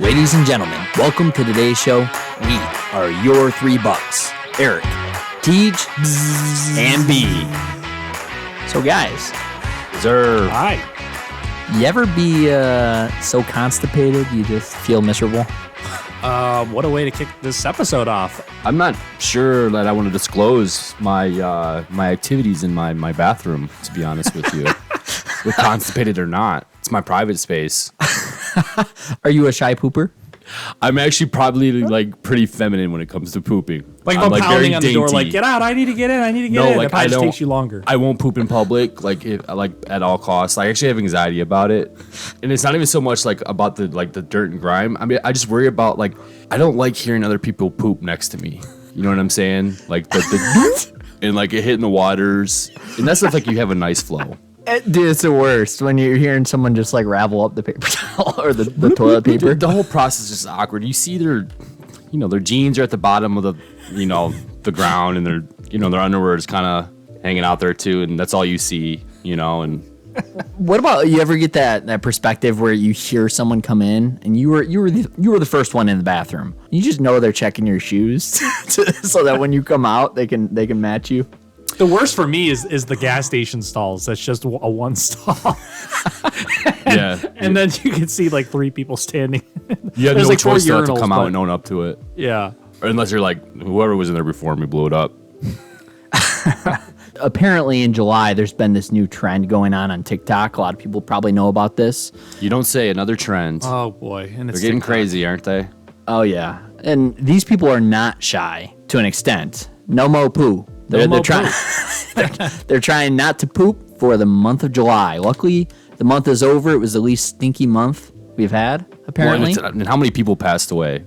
Ladies and gentlemen, welcome to today's show. We are your 3 Bucks, Eric, Teej, and B. So guys, Sir. Hi. you ever be so constipated you just feel miserable? What a way to kick this episode off. I'm not sure that I want to disclose my my activities in my bathroom, to be honest with you. With constipated or not. It's my private space. Are you a shy pooper? I'm actually probably like pretty feminine when it comes to pooping. Like I'm I'm like pounding on the door, dainty. like, get out, I need to get in, I need to get in. Like It probably I just don't. takes you longer. I won't poop in public, like at all costs. I actually have anxiety about it, and it's not even so much like about the dirt and grime. I mean, I just worry about like I don't like hearing other people poop next to me. You know what I'm saying? Like the and like it hitting the waters, and that's if like you have a nice flow. Dude, it's the worst when you're hearing someone just like ravel up the paper towel or the toilet paper. The whole process is just awkward. You see their jeans are at the bottom of the ground, and their underwear is kind of hanging out there too, and that's all you see, and What about you ever get that perspective where you hear someone come in and you were the first one in the bathroom. You just know they're checking your shoes so that when you come out they can match you. The worst for me is the gas station stalls. That's just a one stall. yeah. And then you can see like 3 people standing. You have There's no like 4 choice not to urinals, come out but- and own up to it. Yeah. Or unless you're like, whoever was in there before me blew it up. Apparently in July there's been this new trend going on TikTok. A lot of people probably know about this. You don't say. Another trend. Oh boy. And it's They're getting TikTok. crazy, aren't they? Oh yeah. And these people are not shy to an extent. No mo poo. They're trying they're trying not to poop for the month of July. Luckily, the month is over. It was the least stinky month we've had, apparently. Well, and how many people passed away?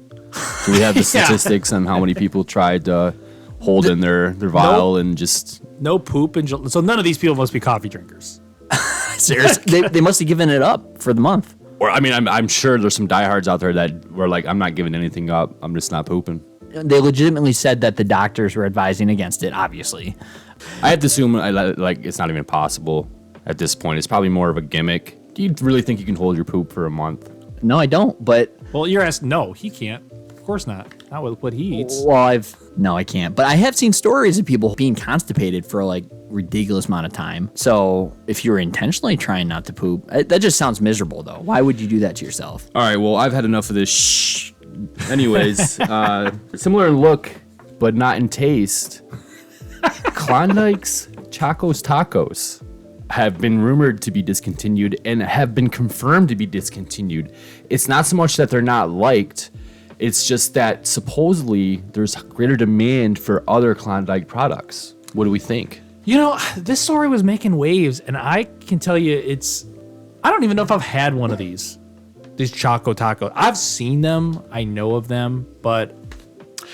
Do we have the statistics on how many people tried to hold in their vial and just... No poop in July. So none of these people must be coffee drinkers. Seriously, they must have given it up for the month. Or, I mean, I'm sure there's some diehards out there that were like, I'm not giving anything up. I'm just not pooping. They legitimately said that the doctors were advising against it, obviously. I have to assume like it's not even possible at this point. It's probably more of a gimmick. Do you really think you can hold your poop for a month? No, I don't, but... Well, you're asked, no, he can't. Of course not. Not with what he eats. Well, No, I can't. But I have seen stories of people being constipated for like ridiculous amount of time. So if you're intentionally trying not to poop, that just sounds miserable though. Why would you do that to yourself? All right, well, I've had enough of this shh. Anyways, similar in look, but not in taste. Klondike's Choco Tacos have been rumored to be discontinued and have been confirmed to be discontinued. It's not so much that they're not liked, it's just that supposedly there's greater demand for other Klondike products. What do we think? You know, this story was making waves, and I can tell you I don't even know if I've had one of these Choco Tacos. I've seen them, I know of them, but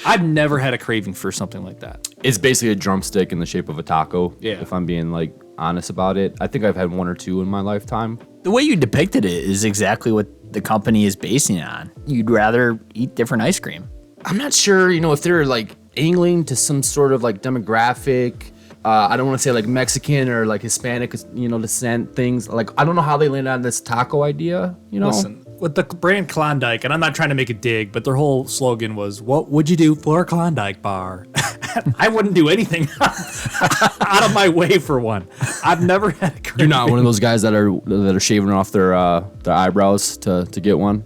I've never had a craving for something like that. It's basically a drumstick in the shape of a taco, Yeah. if I'm being like honest about it. I think I've had 1 or 2 in my lifetime. The way you depicted it is exactly what the company is basing it on. You'd rather eat different ice cream. I'm not sure, if they're like angling to some sort of like demographic. I don't want to say like Mexican or like Hispanic, descent things. Like, I don't know how they landed on this taco idea, Listen, with the brand Klondike, and I'm not trying to make a dig, but their whole slogan was, what would you do for a Klondike bar? I wouldn't do anything out of my way for one. I've never had a craving. You're not one of those guys that are shaving off their eyebrows to get one.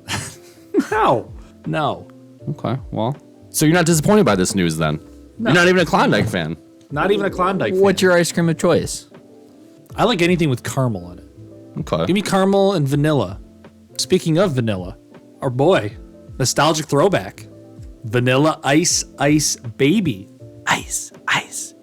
No. Okay, well, so you're not disappointed by this news then? No. You're not even a Klondike fan. Not even a Klondike fan. What's your ice cream of choice? I like anything with caramel in it. Okay. Give me caramel and vanilla. Speaking of vanilla, our boy, nostalgic throwback, Vanilla Ice Baby. Ice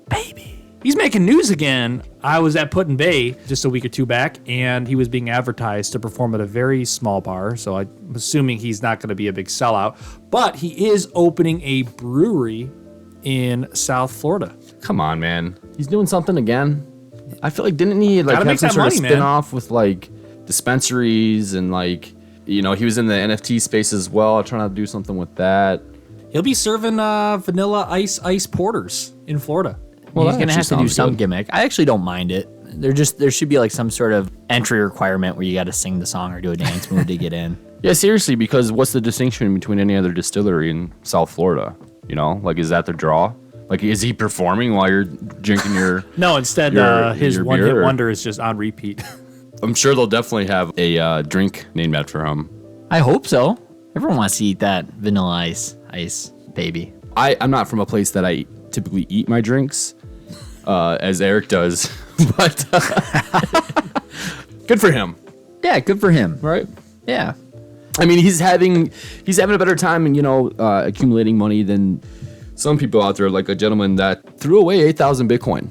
Baby. He's making news again. I was at Put in Bay just a week or 2 back, and he was being advertised to perform at a very small bar, so I'm assuming he's not going to be a big sellout, but he is opening a brewery in South Florida. Come on, man. He's doing something again. I feel like didn't he like Gotta have make some that sort money, of man. spin-off with like dispensaries and like he was in the NFT space as well, trying to do something with that. He'll be serving vanilla ice porters in Florida. Well, that he's gonna actually have to do sounds some good. gimmick. I actually don't mind it. There should be like some sort of entry requirement where you got to sing the song or do a dance move to get in. Yeah, seriously, because what's the distinction between any other distillery in South Florida? You know, like, is that the draw? Like, is he performing while you're drinking your... No, instead, his your one-hit beer, or- wonder is just on repeat. I'm sure they'll definitely have a drink named after him. I hope so. Everyone wants to eat that vanilla ice baby. I'm not from a place that I typically eat my drinks, as Eric does, but good for him, Yeah, good for him. right? Yeah. I mean, he's having a better time, and accumulating money than some people out there. Like a gentleman that threw away 8,000 Bitcoin,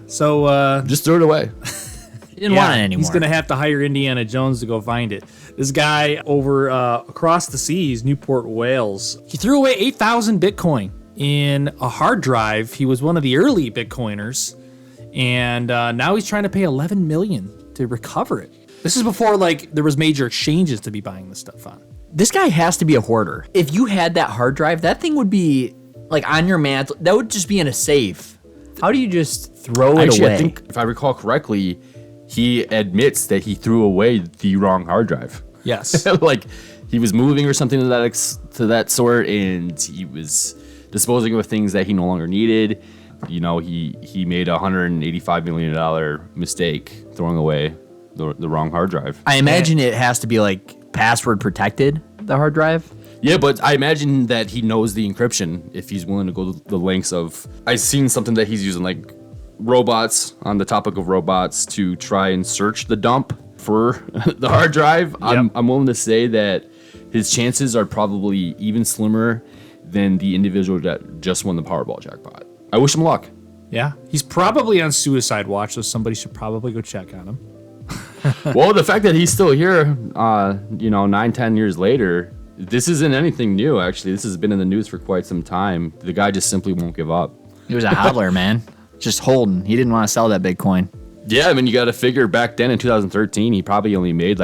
So just threw it away. He didn't want it anymore. he's gonna have to hire Indiana Jones to go find it. This guy over across the seas, Newport, Wales, he threw away 8,000 Bitcoin in a hard drive. He was one of the early Bitcoiners, and now he's trying to pay $11 million to recover it. This is before there was major exchanges to be buying this stuff on. This guy has to be a hoarder. If you had that hard drive, that thing would be on your mantle. That would just be in a safe. How do you just throw it Actually, away? I think if I recall correctly, he admits that he threw away the wrong hard drive. Yes. Like he was moving or something to that sort, and he was disposing of things that he no longer needed. You know, he made a $185 million mistake throwing away the wrong hard drive. I imagine it has to be password protected, the hard drive. Yeah, but I imagine that he knows the encryption if he's willing to go to the lengths of... I've seen something that he's using robots, on the topic of robots, to try and search the dump for the hard drive. Yep. I'm willing to say that his chances are probably even slimmer than the individual that just won the Powerball jackpot. I wish him luck. Yeah. He's probably on suicide watch, so somebody should probably go check on him. Well, the fact that he's still here, 9-10 years later, this isn't anything new, actually. This has been in the news for quite some time. The guy just simply won't give up. He was a hodler, man. Just holding. He didn't want to sell that Bitcoin. Yeah, I mean, you got to figure back then in 2013, he probably only made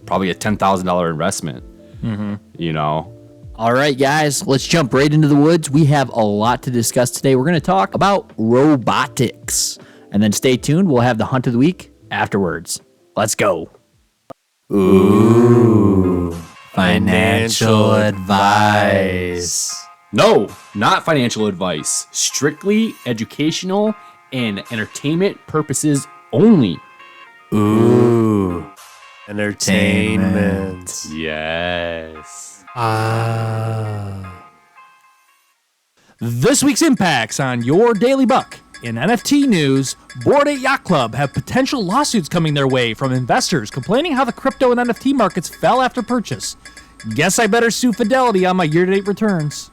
probably a $10,000 investment. Mm-hmm. All right, guys, let's jump right into the woods. We have a lot to discuss today. We're going to talk about robotics. And then stay tuned. We'll have the hunt of the week afterwards. Let's go. Ooh, financial advice. No, not financial advice. Strictly educational and entertainment purposes only. Ooh, Entertainment. Yes. This week's impacts on your Daily Buck. In NFT news, Bored Ape Yacht Club have potential lawsuits coming their way from investors complaining how the crypto and NFT markets fell after purchase. Guess I better sue Fidelity on my year-to-date returns.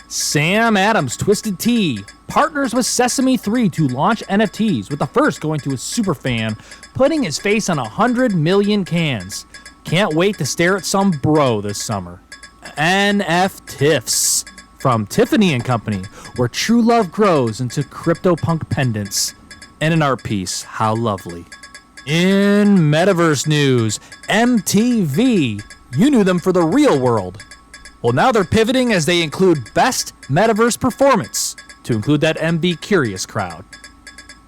Sam Adams, Twisted Tea, partners with Sesame 3 to launch NFTs, with the first going to a superfan, putting his face on 100 million cans. Can't wait to stare at some bro this summer. NFTiffs from Tiffany & Company, where true love grows into CryptoPunk pendants. And an art piece, how lovely. In Metaverse news, MTV, you knew them for the real world. Well, now they're pivoting as they include Best Metaverse Performance, to include that MB Curious crowd.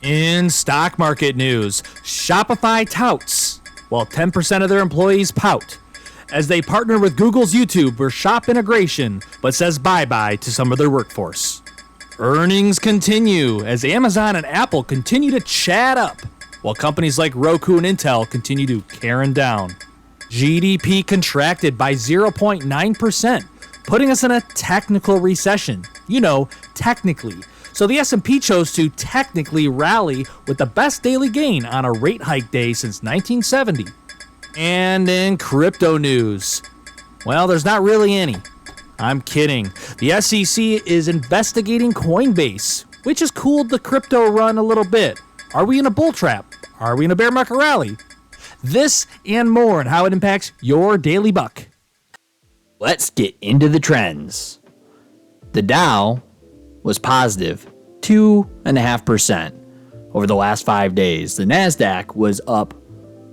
In stock market news, Shopify touts, while 10% of their employees pout, as they partner with Google's YouTube for shop integration, but says bye-bye to some of their workforce. Earnings continue as Amazon and Apple continue to chat up, while companies like Roku and Intel continue to Karen-Down. GDP contracted by 0.9%, putting us in a technical recession. Technically. So the S&P chose to technically rally with the best daily gain on a rate hike day since 1970. And in crypto news, well, there's not really any. I'm kidding. The SEC is investigating Coinbase, which has cooled the crypto run a little bit. Are we in a bull trap? Are we in a bear market rally? This and more and how it impacts your daily buck. Let's get into the trends. The Dow was positive 2.5% over the last 5 days. The NASDAQ was up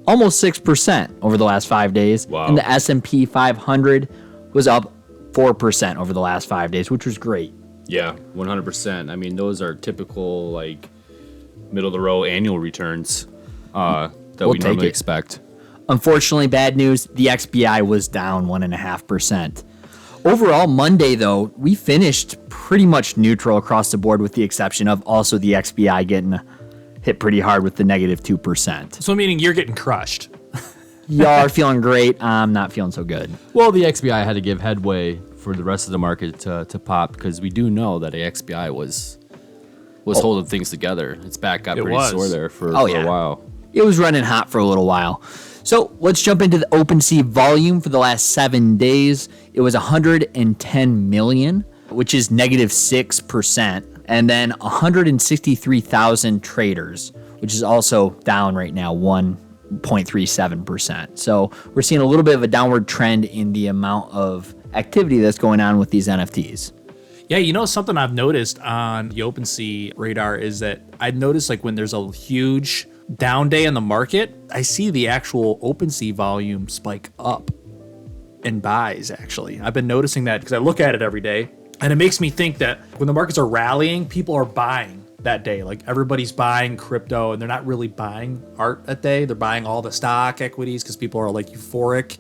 almost 6% over the last 5 days. Wow. And the S&P 500 was up 4% over the last 5 days, which was great. Yeah, 100%. I mean, those are typical, middle of the row annual returns that we take normally it. expect. Unfortunately, bad news, the XBI was down 1.5%. Overall, Monday, though, we finished pretty much neutral across the board with the exception of also the XBI getting hit pretty hard with the negative 2%. So meaning you're getting crushed. Y'all are feeling great. I'm not feeling so good. Well, the XBI had to give headway for the rest of the market to pop because we do know that the XBI was holding things together. Its back got pretty sore there for a while. It was running hot for a little while. So let's jump into the OpenSea volume for the last 7 days. It was 110 million, which is negative 6%. And then 163,000 traders, which is also down right now, 1.37%. So we're seeing a little bit of a downward trend in the amount of activity that's going on with these NFTs. Yeah, you know, something I've noticed on the OpenSea radar is that I've noticed like when there's a huge down day in the market, I see the actual OpenSea volume spike up in buys, actually. I've been noticing that because I look at it every day, and it makes me think that when the markets are rallying, people are buying that day. Like everybody's buying crypto, and they're not really buying art that day. They're buying all the stock equities because people are like euphoric.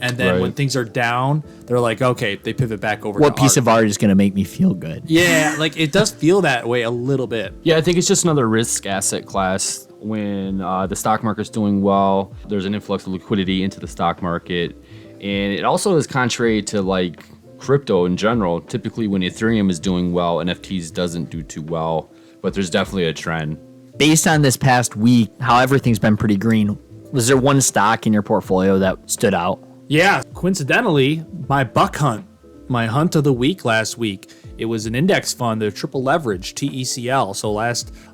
And then when things are down, they're like, okay, they pivot back over to what piece of art is going to make me feel good? Yeah, like it does feel that way a little bit. Yeah, I think it's just another risk asset class. When the stock market's doing well, there's an influx of liquidity into the stock market. And it also is contrary to like crypto in general. Typically when Ethereum is doing well, NFTs doesn't do too well, but there's definitely a trend. Based on this past week, how everything's been pretty green, was there one stock in your portfolio that stood out? Yeah, coincidentally, my buck hunt, my hunt of the week last week, it was an index fund, the triple leverage, TECL. So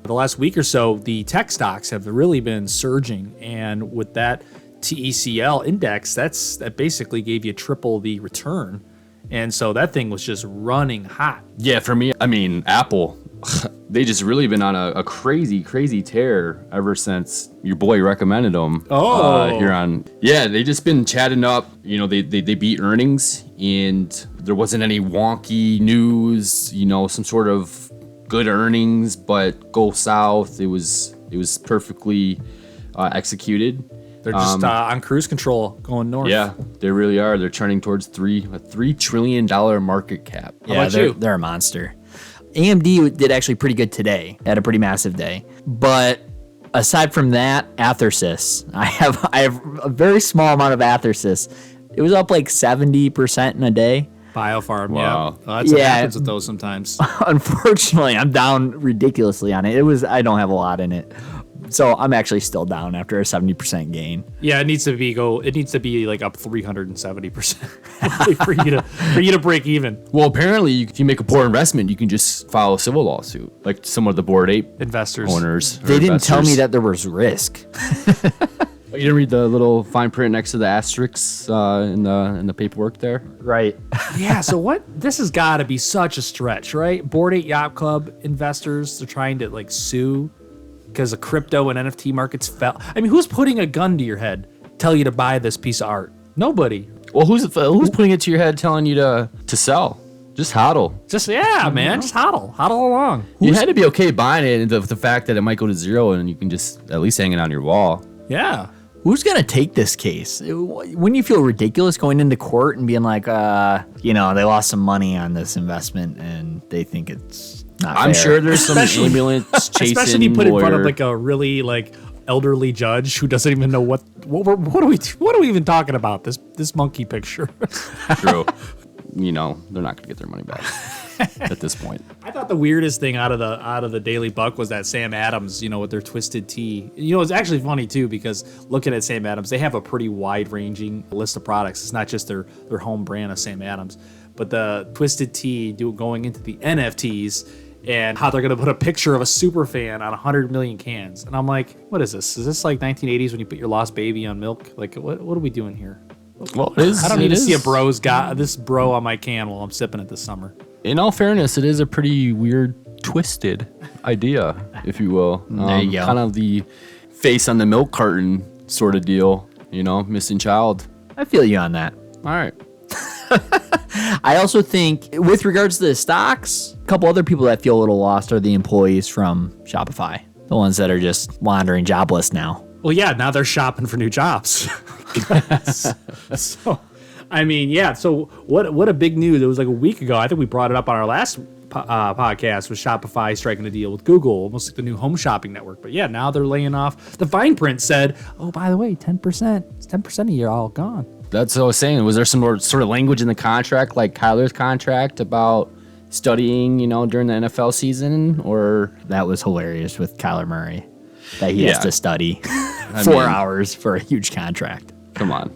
the last week or so, the tech stocks have really been surging. And with that TECL index, that basically gave you triple the return. And so that thing was just running hot. Yeah, for me, I mean, Apple, they just really been on a crazy, crazy tear ever since your boy recommended them. They just been chatting up. You know, they beat earnings and there wasn't any wonky news, you know, some sort of good earnings, but go south. It was perfectly executed. They're just on cruise control going north. Yeah, they really are. They're turning towards a $3 trillion market cap. How about you? They're a monster. AMD did actually pretty good today. Had a pretty massive day. But aside from that, Athersys. I have a very small amount of Athersys. It was up like 70% in a day. Biofarm, wow. Yeah. Well, that's what happens with those sometimes. Unfortunately, I'm down ridiculously on it. I don't have a lot in it. So I'm actually still down after a 70% gain. Yeah, it needs to be like up 370% for you to break even. Well, apparently, if you make a poor investment, you can just file a civil lawsuit, like some of the Bored Ape investors owners. They didn't tell me that there was risk. You didn't read the little fine print next to the asterisks in the paperwork there? Right. Yeah, so what? This has got to be such a stretch, right? Bored Ape Yacht Club investors, they're trying to like sue because the crypto and NFT markets fell. I mean, who's putting a gun to your head, tell you to buy this piece of art? Nobody. Well, who's putting it to your head, telling you to sell? Just hodl. Man, just hodl along. You had to be okay buying it, and the fact that it might go to zero, and you can just at least hang it on your wall. Yeah. Who's going to take this case? Wouldn't you feel ridiculous going into court and being like, they lost some money on this investment and they think it's not fair? I'm sure there's some ambulance chasing especially when you put it in front of lawyer. like a really like elderly judge who doesn't even know what are we even talking about, this monkey picture. True. They're not going to get their money back at this point. I thought the weirdest thing out of the Daily Buck was that Sam Adams, with their Twisted Tea. It's actually funny too, because looking at Sam Adams, they have a pretty wide-ranging list of products. It's not just their home brand of Sam Adams, but the Twisted Tea going into the NFTs and how they're going to put a picture of a super fan on 100 million cans. And I'm like, what is this? Is this like 1980s when you put your lost baby on milk? Like, what are we doing here? Well, it is. I don't need to see this bro on my can while I'm sipping it this summer. In all fairness, it is a pretty weird, twisted idea, if you will. There you go. Kind of the face on the milk carton sort of deal, missing child. I feel you on that. All right. I also think with regards to the stocks, a couple other people that feel a little lost are the employees from Shopify, the ones that are just wandering jobless now. Well, yeah, now they're shopping for new jobs. So, I mean, yeah. So what a big news. It was like a week ago. I think we brought it up on our last podcast with Shopify striking a deal with Google, almost like the new home shopping network. But yeah, now they're laying off. The fine print said, oh, by the way, 10%. It's 10% of you all gone. That's what I was saying. Was there some more sort of language in the contract, like Kyler's contract, about studying, during the NFL season? Or That was hilarious with Kyler Murray, that he has to study hours for a huge contract. Come on.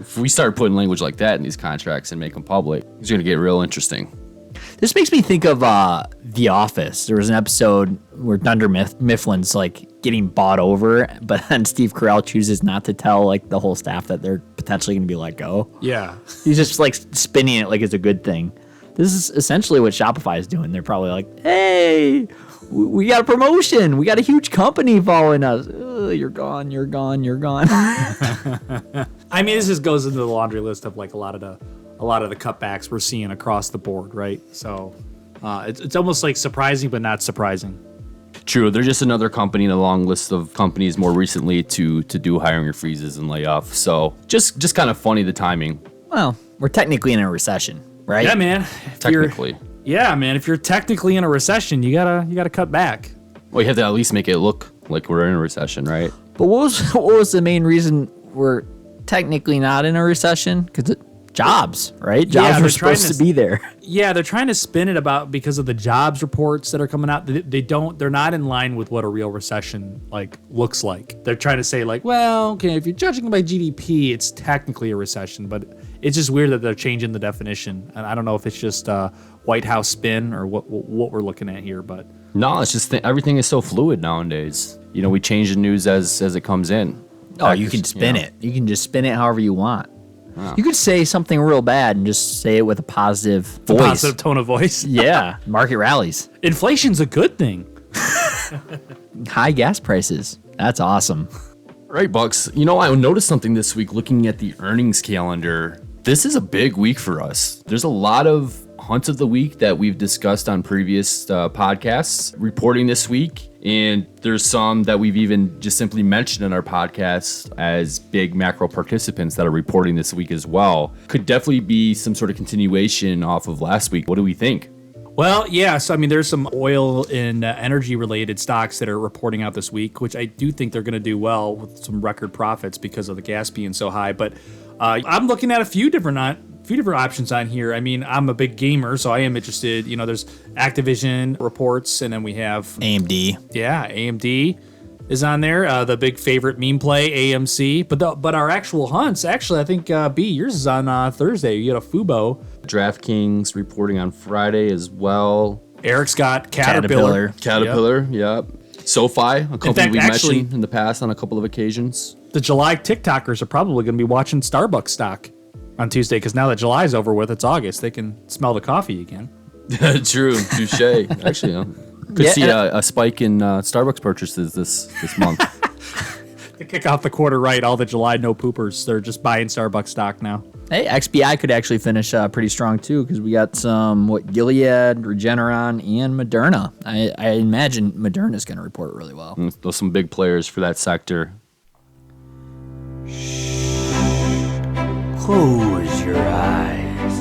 If we start putting language like that in these contracts and make them public, it's going to get real interesting. This makes me think of The Office. There was an episode where Dunder Mifflin's like getting bought over, but then Steve Carell chooses not to tell like the whole staff that they're potentially going to be let go. Yeah. He's just like spinning it like it's a good thing. This is essentially what Shopify is doing. They're probably like, hey, we got a promotion. We got a huge company following us. You're gone. You're gone. You're gone. I mean, this just goes into the laundry list of like a lot of the cutbacks we're seeing across the board, right? So it's almost like surprising, but not surprising. True. They're just another company in a long list of companies more recently to do hiring freezes and layoffs. So just kind of funny, the timing. Well, we're technically in a recession, right? Yeah, man. Technically. Yeah, man. If you're technically in a recession, you gotta cut back. Well, you have to at least make it look like we're in a recession, right? But what was the main reason we're technically not in a recession? Because jobs, right? Jobs are supposed to be there. Yeah, they're trying to spin it about because of the jobs reports that are coming out. They're not in line with what a real recession like looks like. They're trying to say like, well, okay, if you're judging by GDP, it's technically a recession, but it's just weird that they're changing the definition. And I don't know if it's just White House spin or what we're looking at here, but no, it's just everything is so fluid nowadays. We change the news as it comes in. Oh, you can spin it. You can just spin it however you want. Wow. You could say something real bad and just say it with a positive voice. A positive tone of voice. Yeah, market rallies. Inflation's a good thing. High gas prices. That's awesome. Right, Bucks. I noticed something this week looking at the earnings calendar. This is a big week for us. There's a lot of hunts of the week that we've discussed on previous podcasts reporting this week. And there's some that we've even just simply mentioned in our podcast as big macro participants that are reporting this week as well. Could definitely be some sort of continuation off of last week. What do we think? Well, yeah. So, I mean, there's some oil and energy related stocks that are reporting out this week, which I do think they're going to do well with some record profits because of the gas being so high. But I'm looking at a few different options on here. I mean, I'm a big gamer, so I am interested. There's Activision reports, and then we have AMD. Yeah, AMD is on there. The big favorite meme play, AMC. But our actual hunts, actually, I think B, yours is on Thursday. You got a Fubo. DraftKings reporting on Friday as well. Eric's got Caterpillar. Yep. SoFi, a company we've mentioned in the past on a couple of occasions. The July TikTokers are probably going to be watching Starbucks stock on Tuesday, because now that July's over with, it's August. They can smell the coffee again. True, touche. Actually, could see a spike in Starbucks purchases this month. To kick off the quarter right, all the July no poopers, they're just buying Starbucks stock now. Hey, XBI could actually finish pretty strong too, because we got some Gilead, Regeneron, and Moderna. I imagine Moderna's going to report really well. Those some big players for that sector. Close your eyes.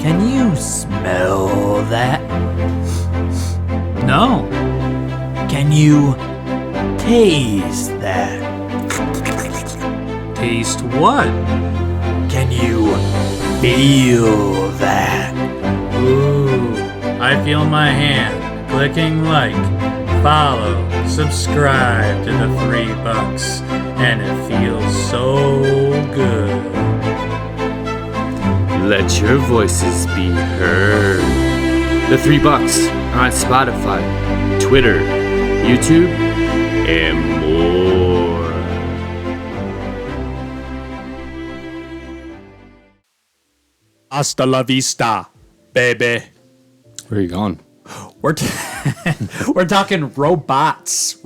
Can you smell that? No. Can you taste that? Taste what? Can you feel that? Ooh, I feel my hand clicking like, follow, subscribe to the 3 Bucks, and it feels so good. Let your voices be heard. The 3 Bucks on Spotify, Twitter, YouTube, and more. Hasta la vista, baby. Where are you going? We're talking robotics.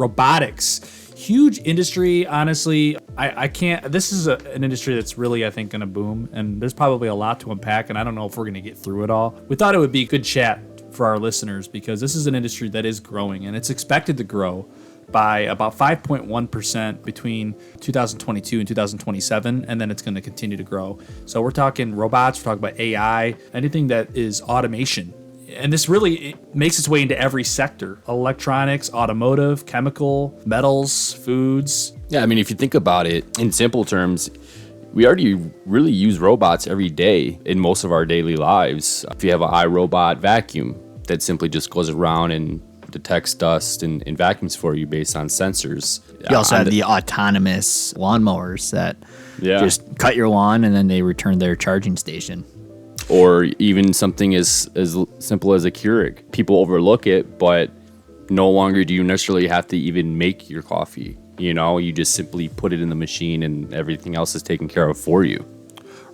Huge industry, honestly. I can't. This is an industry that's really, I think, going to boom, and there's probably a lot to unpack, and I don't know if we're going to get through it all. We thought it would be a good chat for our listeners because this is an industry that is growing, and it's expected to grow by about 5.1% between 2022 and 2027, and then it's going to continue to grow. So we're talking robots, we're talking about AI, anything that is automation. And this really makes its way into every sector: electronics, automotive, chemical, metals, foods. Yeah, I mean, if you think about it in simple terms, we already really use robots every day in most of our daily lives. If you have an iRobot vacuum that simply just goes around and detects dust and vacuums for you based on sensors. You also have the autonomous lawnmowers that just cut your lawn and then they return their charging station. Or even something as simple as a Keurig. People overlook it, but no longer do you necessarily have to even make your coffee. You know, you just simply put it in the machine and everything else is taken care of for you.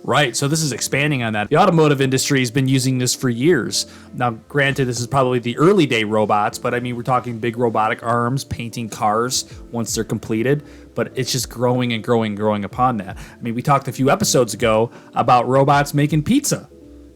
Right, so this is expanding on that. The automotive industry has been using this for years. Now, granted, this is probably the early day robots, but I mean, we're talking big robotic arms painting cars once they're completed, but it's just growing and growing and growing upon that. I mean, we talked a few episodes ago about robots making pizza,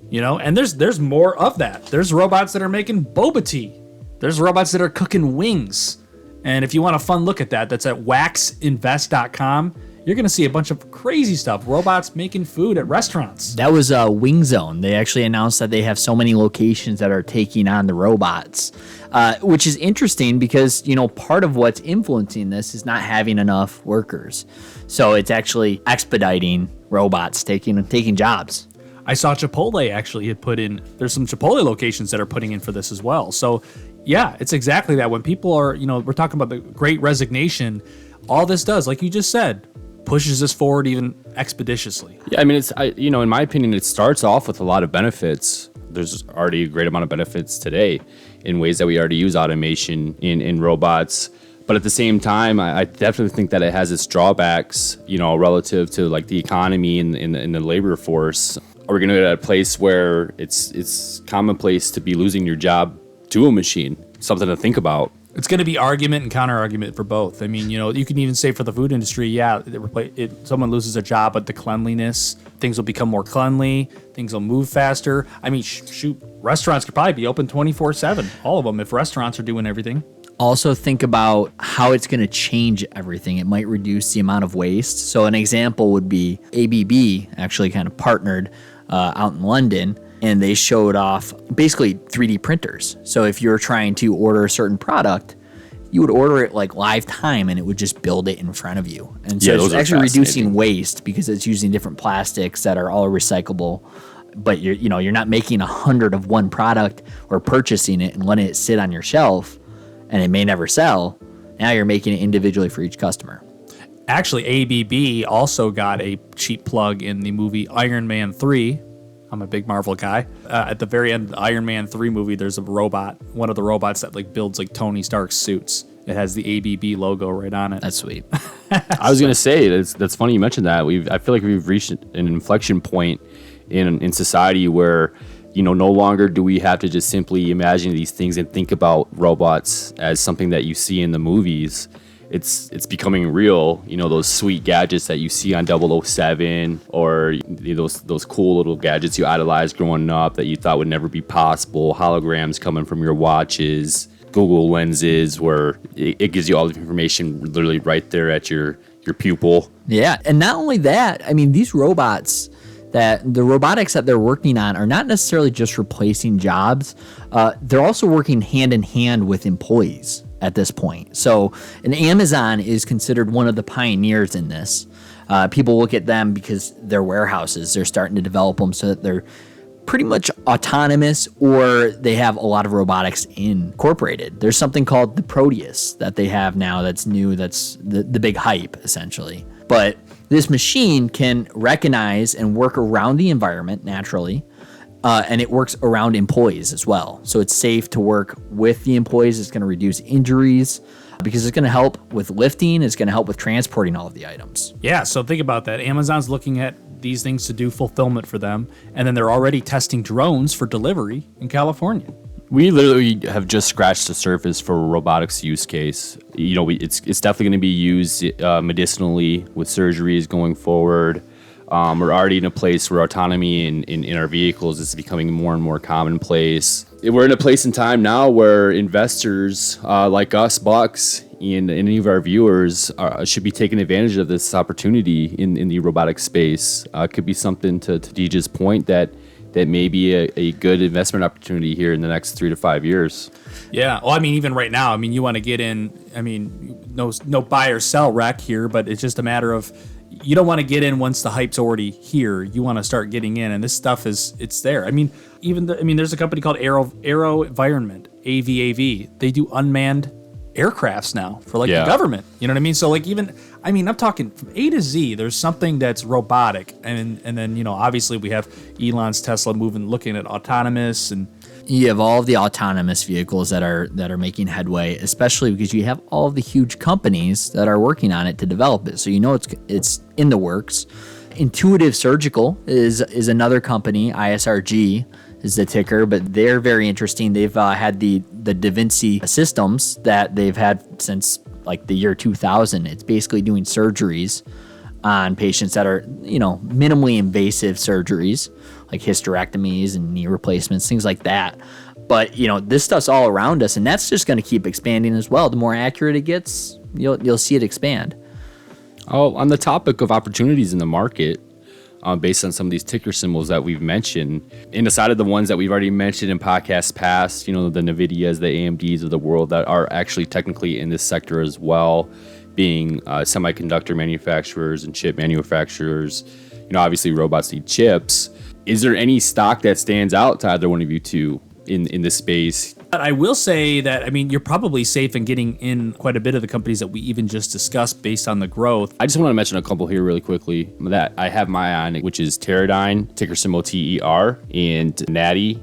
you know, and there's more of that. There's robots that are making boba tea. There's robots that are cooking wings. And if you want a fun look at that, that's at waxinvest.com. You're going to see a bunch of crazy stuff. Robots making food at restaurants. That was Wing Zone. They actually announced that they have so many locations that are taking on the robots, which is interesting because, you know, part of what's influencing this is not having enough workers. So it's actually expediting robots taking jobs. I saw Chipotle actually had put in, there's some Chipotle locations that are putting in for this as well. So yeah, it's exactly that. When people are, you know, we're talking about the great resignation, all this does, like you just said, pushes us forward even expeditiously. Yeah, I mean, in my opinion, it starts off with a lot of benefits. There's already a great amount of benefits today in ways that we already use automation in robots. But at the same time, I definitely think that it has its drawbacks, you know, relative to like the economy and the labor force. Are we going to get at a place where it's commonplace to be losing your job to a machine? Something to think about. It's going to be argument and counter argument for both. I mean, you know, you can even say for the food industry, someone loses a job, but the cleanliness, things will become more cleanly, things will move faster. I mean, shoot, restaurants could probably be open 24/7, all of them, if restaurants are doing everything. Also think about how it's going to change everything. It might reduce the amount of waste. So an example would be ABB actually kind of partnered out in London, and they showed off basically 3D printers. So if you're trying to order a certain product, you would order it like live time and it would just build it in front of you. And so it's actually reducing waste because it's using different plastics that are all recyclable. But you're not making 100 of one product or purchasing it and letting it sit on your shelf and it may never sell. Now you're making it individually for each customer. Actually, ABB also got a cheap plug in the movie Iron Man 3. I'm a big Marvel guy. At the very end of the Iron Man 3 movie, there's a robot, one of the robots that like builds like Tony Stark's suits. It has the ABB logo right on it. That's sweet. I was gonna say that's funny you mentioned that. I feel like we've reached an inflection point in society where, you know, no longer do we have to just simply imagine these things and think about robots as something that you see in the movies. It's becoming real, you know, those sweet gadgets that you see on 007 or those cool little gadgets you idolized growing up that you thought would never be possible, holograms coming from your watches, Google lenses where it gives you all the information literally right there at your pupil. Yeah, and not only that, I mean, these robots, the robotics that they're working on are not necessarily just replacing jobs. They're also working hand in hand with employees at this point. So, and Amazon is considered one of the pioneers in this. People look at them because they're warehouses. They're starting to develop them so that they're pretty much autonomous or they have a lot of robotics incorporated. There's something called the Proteus that they have now that's new, that's the big hype essentially. But this machine can recognize and work around the environment naturally, and it works around employees as well. So it's safe to work with the employees. It's going to reduce injuries because it's going to help with lifting. It's going to help with transporting all of the items. Yeah, so think about that. Amazon's looking at these things to do fulfillment for them, and then they're already testing drones for delivery in California. We literally have just scratched the surface for a robotics use case. You know, it's definitely going to be used medicinally with surgeries going forward. We're already in a place where autonomy in our vehicles is becoming more and more commonplace. We're in a place in time now where investors like us, Bucks, and any of our viewers should be taking advantage of this opportunity in the robotic space. Could be something to Teej's point that may be a good investment opportunity here in the next 3 to 5 years. Yeah. Well, I mean, even right now, I mean, you want to get in, I mean, no buy or sell rec here, but it's just a matter of, you don't want to get in once the hype's already here. You want to start getting in, and this stuff it's there. I mean, there's a company called Aero Environment, AVAV. They do unmanned aircrafts now for the government. You know what I mean? So like I'm talking from A to Z, there's something that's robotic. And then, obviously we have Elon's Tesla looking at autonomous, and you have all of the autonomous vehicles that are making headway, especially because you have all of the huge companies that are working on it to develop it. So it's in the works. Intuitive Surgical is another company. ISRG is the ticker, but they're very interesting. They've had the Da Vinci systems that they've had since like the year 2000. It's basically doing surgeries on patients that are, minimally invasive surgeries like hysterectomies and knee replacements, things like that. But, this stuff's all around us, and that's just going to keep expanding as well. The more accurate it gets, you'll see it expand. Oh, on the topic of opportunities in the market, based on some of these ticker symbols that we've mentioned, and aside of the ones that we've already mentioned in podcasts past, the NVIDIAs, the AMDs of the world that are actually technically in this sector as well, being semiconductor manufacturers and chip manufacturers, obviously robots need chips. Is there any stock that stands out to either one of you two in this space? But I will say that, you're probably safe in getting in quite a bit of the companies that we even just discussed based on the growth. I just want to mention a couple here really quickly that I have my eye on, which is Teradyne, ticker symbol TER, and Natty.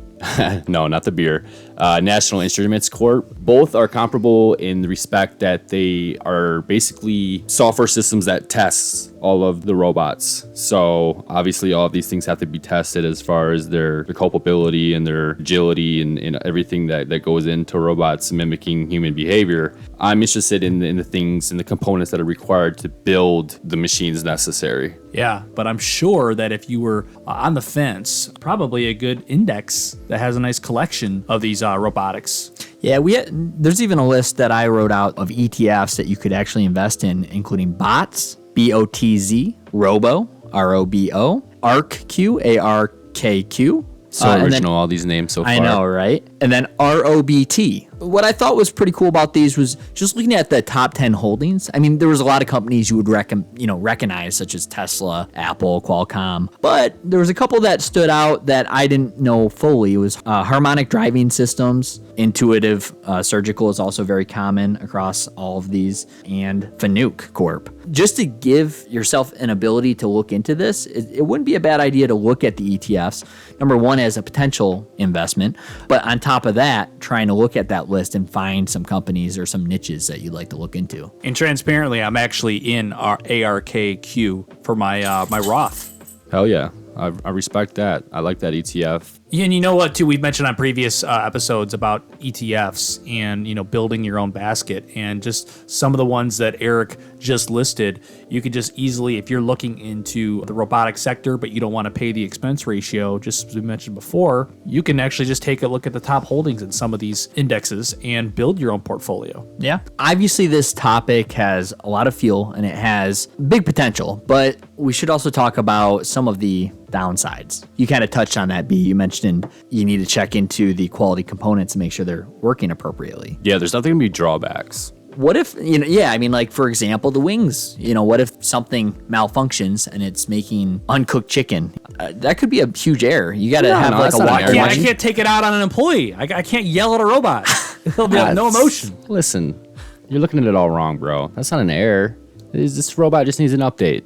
No, not the beer. National Instruments Corp. Both are comparable in the respect that they are basically software systems that tests all of the robots. So obviously all of these things have to be tested as far as their culpability and their agility and everything that goes into robots mimicking human behavior. I'm interested in the things and the components that are required to build the machines necessary. Yeah, but I'm sure that if you were on the fence, probably a good index that has a nice collection of these robotics. Yeah, there's even a list that I wrote out of ETFs that you could actually invest in, including BOTZ, BOTZ, Robo, ROBO, ARKQ, ARKQ. So original, all these names so far. I know, right? And then ROBT. What I thought was pretty cool about these was just looking at the top 10 holdings. There was a lot of companies you would recognize, such as Tesla, Apple, Qualcomm. But there was a couple that stood out that I didn't know fully. It was Harmonic Driving Systems, Intuitive Surgical is also very common across all of these, and Fanuc Corp. Just to give yourself an ability to look into this, it wouldn't be a bad idea to look at the ETFs. Number one, as a potential investment, but on top of that, trying to look at that list and find some companies or some niches that you'd like to look into. And transparently, I'm actually in our ARKQ for my Roth. Hell yeah. I respect that. I like that ETF. Yeah, and you know what, too? We've mentioned on previous episodes about ETFs and, building your own basket. And just some of the ones that Eric just listed, you could just easily, if you're looking into the robotic sector, but you don't want to pay the expense ratio, just as we mentioned before, you can actually just take a look at the top holdings in some of these indexes and build your own portfolio. Yeah. Obviously, this topic has a lot of fuel and it has big potential, but we should also talk about some of the downsides. You kind of touched on that, B. You mentioned you need to check into the quality components and make sure they're working appropriately. Yeah, there's nothing to be drawbacks. What if, like, for example, the wings, what if something malfunctions and it's making uncooked chicken? That could be a huge error. You got to have like a water. I can't take it out on an employee. I can't yell at a robot. He'll have no emotion. Listen, you're looking at it all wrong, bro. That's not an error. This robot just needs an update.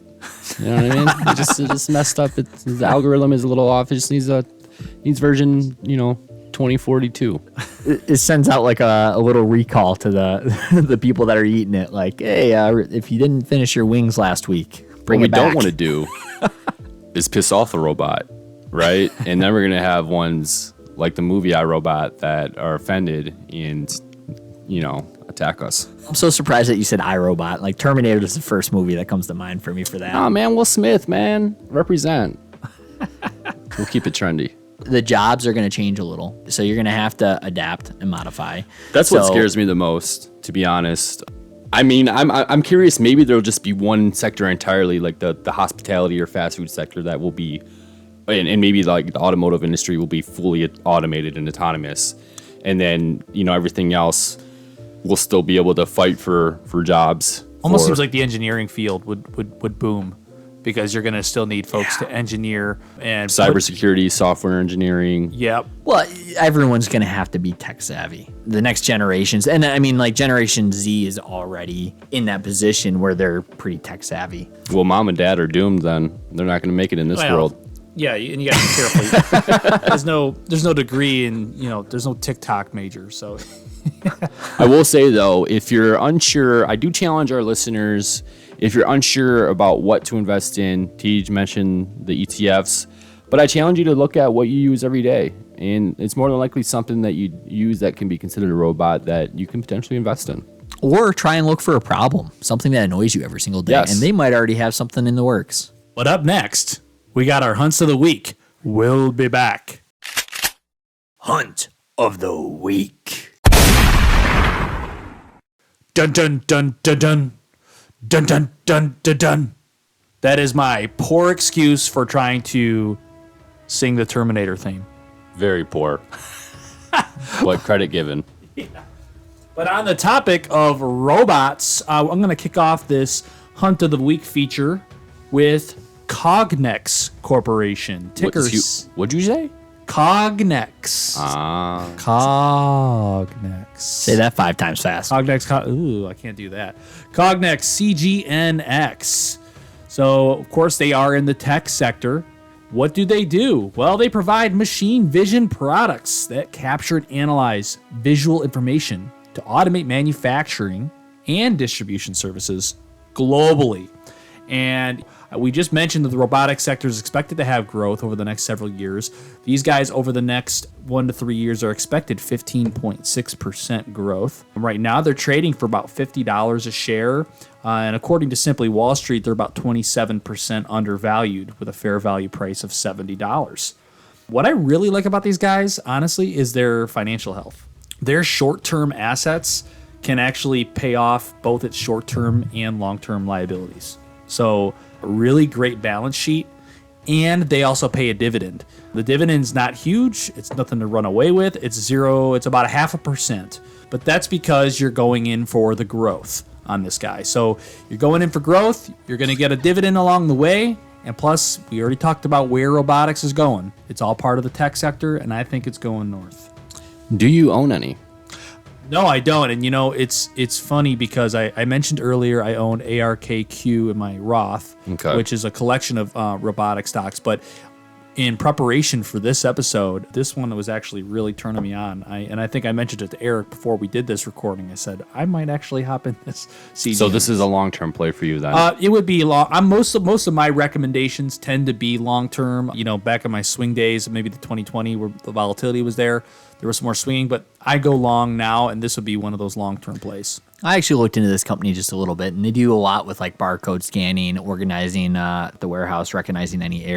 You know what I mean? It just messed up. The algorithm is a little off. It just needs version, 2042. It sends out like a little recall to the people that are eating it. Like, hey, if you didn't finish your wings last week, bring it back. What we don't want to do is piss off the robot, right? And then we're going to have ones like the movie iRobot that are offended and, attack us. I'm so surprised that you said iRobot. Like, Terminator is the first movie that comes to mind for me for that. Oh, man, Will Smith, man. Represent. We'll keep it trendy. The jobs are going to change a little, so you're going to have to adapt and modify. That's what scares me the most, to be honest. I mean, I'm curious. Maybe there'll just be one sector entirely, like the hospitality or fast food sector, that will be, and maybe like the automotive industry will be fully automated and autonomous, and then everything else will still be able to fight for jobs. Almost seems like the engineering field would boom, because you're going to still need folks to engineer and cybersecurity, software engineering. Yep. Well, everyone's going to have to be tech savvy. The next generations, and I mean, like Generation Z is already in that position where they're pretty tech savvy. Well, mom and dad are doomed then. They're not going to make it in this world. Yeah, and you got to be careful. There's no degree and there's no TikTok major, so. I will say though, if you're unsure, I do challenge our listeners. If you're unsure about what to invest in, Teej mentioned the ETFs, but I challenge you to look at what you use every day. And it's more than likely something that you use that can be considered a robot that you can potentially invest in. Or try and look for a problem, something that annoys you every single day. Yes. And they might already have something in the works. But up next, we got our hunts of the week. We'll be back. Hunt of the week. Dun dun dun dun dun. Dun dun dun dun dun. That is my poor excuse for trying to sing the Terminator theme. Very poor. But credit given. Yeah. But on the topic of robots, I'm going to kick off this Hunt of the Week feature with Cognex Corporation. Tickers. What'd you say? Cognex. Cognex. Say that 5 times fast. Cognex. Ooh, I can't do that. Cognex CGNX. So, of course, they are in the tech sector. What do? Well, they provide machine vision products that capture and analyze visual information to automate manufacturing and distribution services globally. And we just mentioned that the robotics sector is expected to have growth over the next several years. These guys over the next 1 to 3 years are expected 15.6% growth. Right now, they're trading for about $50 a share. And according to Simply Wall Street, they're about 27% undervalued with a fair value price of $70. What I really like about these guys, honestly, is their financial health. Their short-term assets can actually pay off both its short-term and long-term liabilities. So a really great balance sheet, and they also pay a dividend. The dividend's not huge. It's nothing to run away with. It's zero. It's about 0.5%. But that's because you're going in for the growth on this guy. So you're going in for growth. You're going to get a dividend along the way. And plus, we already talked about where robotics is going. It's all part of the tech sector, and I think it's going north. Do you own any? No, I don't. And it's funny because I mentioned earlier I own ARKQ in my Roth, which is a collection of robotic stocks. But in preparation for this episode, this one was actually really turning me on. I think I mentioned it to Eric before we did this recording. I said I might actually hop in this CGNX. So this is a long-term play for you then? It would be long. Most of my recommendations tend to be long-term. Back in my swing days, maybe the 2020 where the volatility was there was more swinging. But I go long now, and this would be one of those long-term plays. I actually looked into this company just a little bit, and they do a lot with like barcode scanning, organizing the warehouse, recognizing any errors.